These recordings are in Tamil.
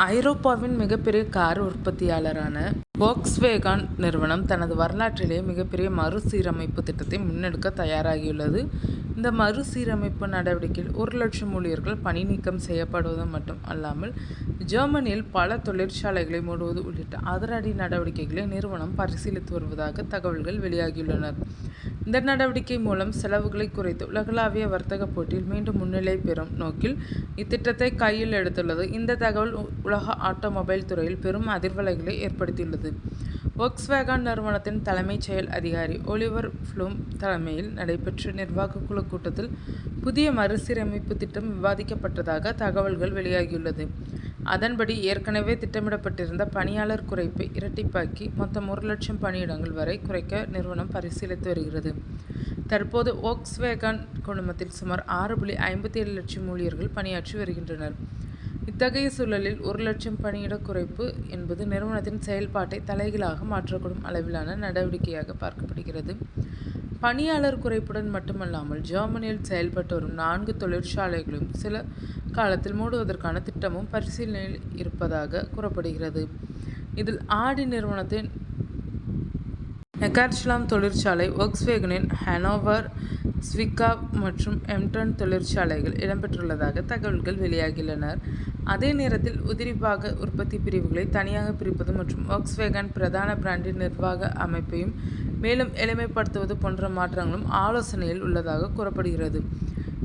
ஐரோப்பாவின் மிகப்பெரிய கார் உற்பத்தியாளரான வோக்ஸ்வேகான் நிறுவனம் தனது வரலாற்றிலேயே மிகப்பெரிய மறுசீரமைப்பு திட்டத்தை முன்னெடுக்க தயாராகியுள்ளது. இந்த மறுசீரமைப்பு நடவடிக்கையில் 1,00,000 ஊழியர்கள் பணி நீக்கம் செய்யப்படுவது மட்டும் அல்லாமல் ஜெர்மனியில் பல தொழிற்சாலைகளை மூடுவது உள்ளிட்ட அதிரடி நடவடிக்கைகளை நிறுவனம் பரிசீலித்து வருவதாக தகவல்கள் வெளியாகியுள்ளன. இந்த நடவடிக்கை மூலம் செலவுகளை குறைத்து உலகளாவிய வர்த்தக போட்டியில் மீண்டும் முன்னிலை பெறும் நோக்கில் இத்திட்டத்தை கையில் எடுத்துள்ளது. இந்த தகவல் உலக ஆட்டோமொபைல் துறையில் பெரும் அதிர்வலைகளை ஏற்படுத்தியுள்ளது. வோக்ஸ்வேகான் நிறுவனத்தின் தலைமைச் செயல் அதிகாரி ஒலிவர் ஃப்ளூம் தலைமையில் நடைபெற்ற நிர்வாக குழு கூட்டத்தில் புதிய மறுசீரமைப்பு திட்டம் விவாதிக்கப்பட்டதாக தகவல்கள் வெளியாகியுள்ளது. அதன்படி ஏற்கனவே திட்டமிடப்பட்டிருந்த பணியாளர் குறைப்பை இரட்டிப்பாக்கி மொத்தம் 1,00,000 பணியிடங்கள் வரை குறைக்க நிறுவனம் பரிசீலித்து வருகிறது. தற்போது வோக்ஸ்வேகான் குழுமத்தில் சுமார் 6.57 லட்சம் ஊழியர்கள் பணியாற்றி வருகின்றனர். இத்தகைய சூழலில் 1,00,000 பணியிட குறைப்பு என்பது நிறுவனத்தின் செயல்பாட்டை தலைகீழாக மாற்றக்கூடும் அளவிலான நடவடிக்கையாக பார்க்கப்படுகிறது. பணியாளர் குறைப்புடன் மட்டுமல்லாமல் ஜெர்மனியில் செயல்பட்டு வரும் 4 தொழிற்சாலைகளையும் சில காலத்தில் மூடுவதற்கான திட்டமும் பரிசீலனையில் இருப்பதாக கூறப்படுகிறது. இதில் ஆடி நிறுவனத்தின் நெக்கார்ஸ்லாம் தொழிற்சாலை, வோக்ஸ்வேகனின் ஹனோவர், ஸ்விக்காவ் மற்றும் எம்டன் தொழிற்சாலைகள் இடம்பெற்றுள்ளதாக தகவல்கள் வெளியாகியுள்ளன. அதே நேரத்தில் உதிரிபாக உற்பத்தி பிரிவுகளை தனியாக பிரிப்பது மற்றும் வோக்ஸ்வேகன் பிரதான பிராண்டின் நிர்வாக அமைப்பையும் மேலும் எளிமைப்படுத்துவது போன்ற மாற்றங்களும் ஆலோசனையில் உள்ளதாக கூறப்படுகிறது.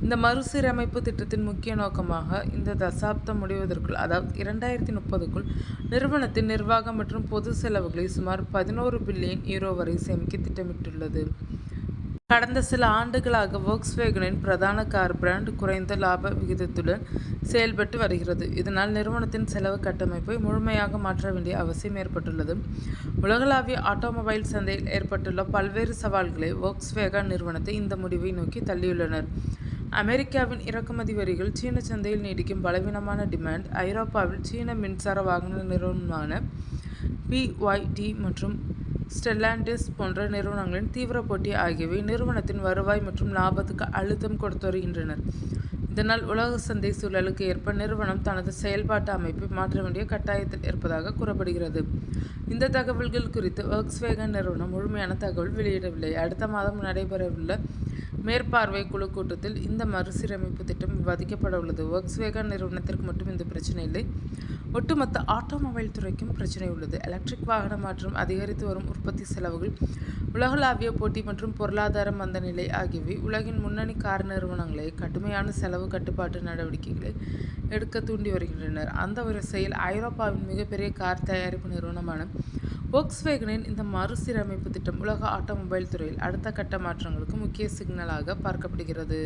இந்த மறுசீரமைப்பு திட்டத்தின் முக்கிய நோக்கமாக இந்த தசாப்தம் முடிவதற்குள், அதாவது 2030க்குள் நிறுவனத்தின் நிர்வாக மற்றும் பொது செலவுகளை சுமார் 11 பில்லியன் யூரோ வரை சேமிக்க திட்டமிட்டுள்ளது. கடந்த சில ஆண்டுகளாக வோக்ஸ்வேகனின் பிரதான கார் பிராண்ட் குறைந்த லாப விகிதத்துடன் செயல்பட்டு வருகிறது. இதனால் நிறுவனத்தின் செலவு கட்டமைப்பை முழுமையாக மாற்ற வேண்டிய அவசியம் ஏற்பட்டுள்ளது. உலகளாவிய ஆட்டோமொபைல் சந்தையில் ஏற்பட்டுள்ள பல்வேறு சவால்களை வோக்ஸ்வேகன் நிறுவனத்தை இந்த முடிவை நோக்கி தள்ளியுள்ளனர். அமெரிக்காவின் இறக்குமதி வரிகள், சீன சந்தையில் நீடிக்கும் பலவீனமான டிமாண்ட், ஐரோப்பாவில் சீன மின்சார வாகன நிறுவனமான BYD மற்றும் ஸ்டெல்லாண்டிஸ் போன்ற நிறுவனங்களின் தீவிர போட்டி ஆகியவை நிறுவனத்தின் வருவாய் மற்றும் லாபத்துக்கு அழுத்தம் கொடுத்து வருகின்றன. இதனால் உலக சந்தை சூழலுக்கு ஏற்ப நிறுவனம் தனது செயல்பாட்டு அமைப்பை மாற்ற வேண்டிய கட்டாயத்தில் இருப்பதாக கூறப்படுகிறது. இந்த தகவல்கள் குறித்து வோக்ஸ்வேகன் நிறுவனம் முழுமையான தகவல் வெளியிடவில்லை. அடுத்த மாதம் நடைபெறவுள்ள மேற்பார்வை குழு கூட்டத்தில் இந்த மறுசீரமைப்பு திட்டம் விவாதிக்கப்பட உள்ளது. வோக்ஸ்வேகன் நிறுவனத்திற்கு மட்டும் இந்த பிரச்சனை இல்லை, ஒட்டுமொத்த ஆட்டோமொபைல் துறைக்கும் பிரச்சனை உள்ளது. எலக்ட்ரிக் வாகன மாற்றம், அதிகரித்து வரும் உற்பத்தி செலவுகள், உலகளாவிய போட்டி மற்றும் பொருளாதார மந்தநிலை ஆகியவை உலகின் முன்னணி கார் நிறுவனங்களை கடுமையான செலவு கட்டுப்பாட்டு நடவடிக்கைகளை எடுக்க தூண்டி வருகின்றனர். அந்த வரிசையில் ஐரோப்பாவின் மிகப்பெரிய கார் தயாரிப்பு நிறுவனமான வோக்ஸ்வேகனின் இந்த மறுசீரமைப்பு திட்டம் உலக ஆட்டோமொபைல் துறையில் அடுத்த கட்ட மாற்றங்களுக்கு முக்கிய சிக்னலாக பார்க்கப்படுகிறது.